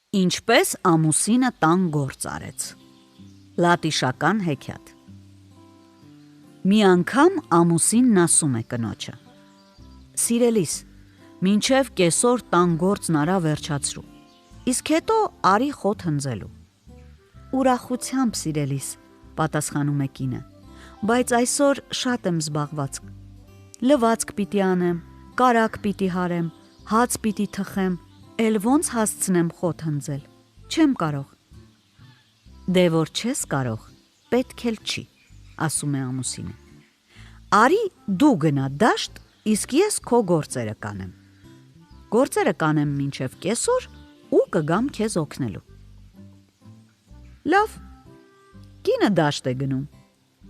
Ինչպես ամուսինը տան գործ արեց։ Լատիշական հեքիաթ։ Մի անգամ ամուսինն ասում է կնոջը. «Սիրելիս, մինչև կեսօր տան գործն արա վերջացրու, իսկ հետո արի խոտ հնձելու»։ «Ուրախությամբ, սիրելիս», պատասխանում է կինը, «բայց այսօր շատ եմ զբաղված. լվացք պիտի անեմ, կարագ պիտի հարեմ, հաց պիտի թխեմ, էլ ոնց հասցնեմ խոտ հնձել, չեմ կարող»։ «Դե որ չես կարող, պետք էլ չի», ասում է ամուսինը, «արի դու գնա դաշտ, իսկ ես քո գործերը կանեմ։ Գործերը կանեմ մինչև կեսօր ու կգամ քեզ օգնելու»։ Լավ, կինը դաշտ է գնում,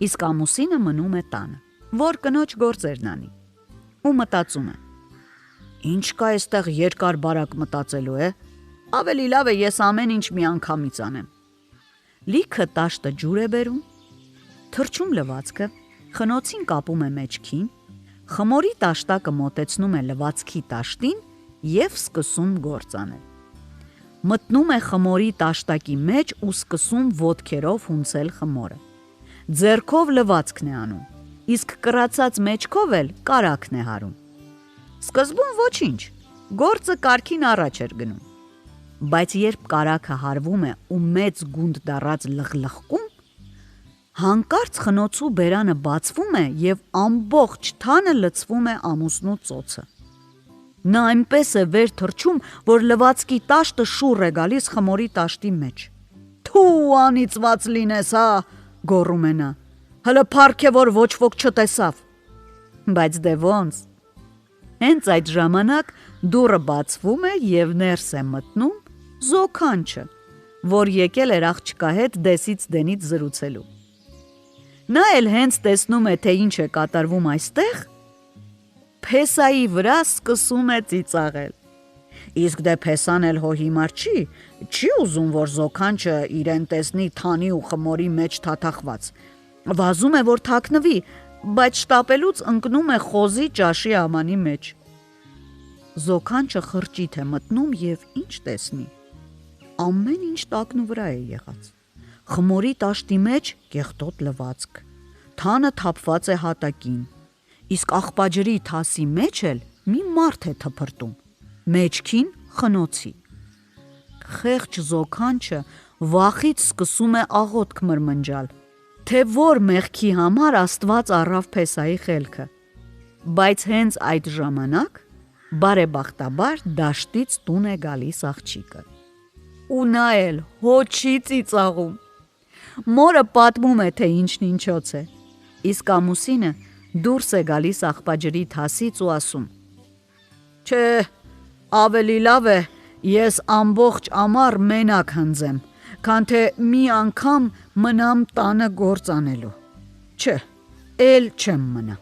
իսկ ամուսինը մնում է տանը, որ կնոջ գործերն անի, ու մտածում է. «Ինչ կա այստեղ երկար-բարակ մտածելու, ավելի լավ է ես ամեն ինչ միանգամից անեմ»։ Լիքը տաշտը ջուր է բերում, թրջում լվացքը, խնոցին կապում է մեջքին, խմորի տաշտակը մոտեցնում է լվացքի տաշտին և սկսում գործ անել։ Մտնում է խմորի տաշտակի մեջ ու սկսում ոտքերով հունցել խմորը, ձեռքով լվացքն է անում, իսկ կռացած մեջքով էլ կարագն է հարում։ Սկզբում ոչինչ, գործը կարգին առաջ էր գնում, բայց երբ կարագը հարվում է ու մեծ գունդ դառած լխլխկում, հանկարծ խնոցու բերանը բացվում է և ամբողջ թանը լցվում է ամուսնու ծոցը։ Նա այնպես է վեր թռչում, որ լվացքի տաշտը շուռ է գալիս խմորի տաշտի մեջ։ «Թու անիծված լինես, հա», գոռում է նա, «հլը փառք է, որ ոչ ոք չտեսավ»։ Բայց դե ոնց։ Հենց այդ ժամանակ դուռը բացվում է և ներս է մտնում զոքանչը, որ եկել էր աղջկա հետ դեսից դենից զրուցելու։ Նա էլ հենց տեսնում է, թե ինչ է կատարվում այստեղ, փեսայի վրա սկսում է ծիծաղել։ Իսկ դե փեսան էլ հո հիմար չի ուզում, որ զոքանչը իրեն տեսնի թանի ու խմորի մեջ թաթախված, վազում է, որ թաքնվի, բայց շտապելուց ընկնում է խոզի ճաշի ամանի մեջ։ Զոքանչը խրճիթ է մտնում և ինչ տեսնի, ամեն ինչ տակնուվրա է եղած, խմորի տաշտի մեջ կեղտոտ լվացք, թանը թափված է հատակին, իսկ աղբաջրի թասի մեջ էլ մի մարդ է թփրտում, մեջքին խնոցի։ Խեղճ զոքանչը վախից սկսում է աղոթք մրմնջալ, թե որ մեղքի համար Աստված առավ փեսայի խելքը։ Բայց հենց այդ ժամանակ բարեբախտաբար դաշտից տուն է գալիս աղջիկը։ Ու նա էլ հո չի ծիծաղում։ Մորը պատմում է, թե ինչն ինչոց է, իսկ ամուսինը դուրս է գալիս աղբաջրի թասից ու ասում. «Չէ, ավելի լավ է ես ամբողջ ամառ մենակ հնձեմ, քան թե մի անգամ մնամ տանը գործ անելու, չէ, էլ չեմ մնա»։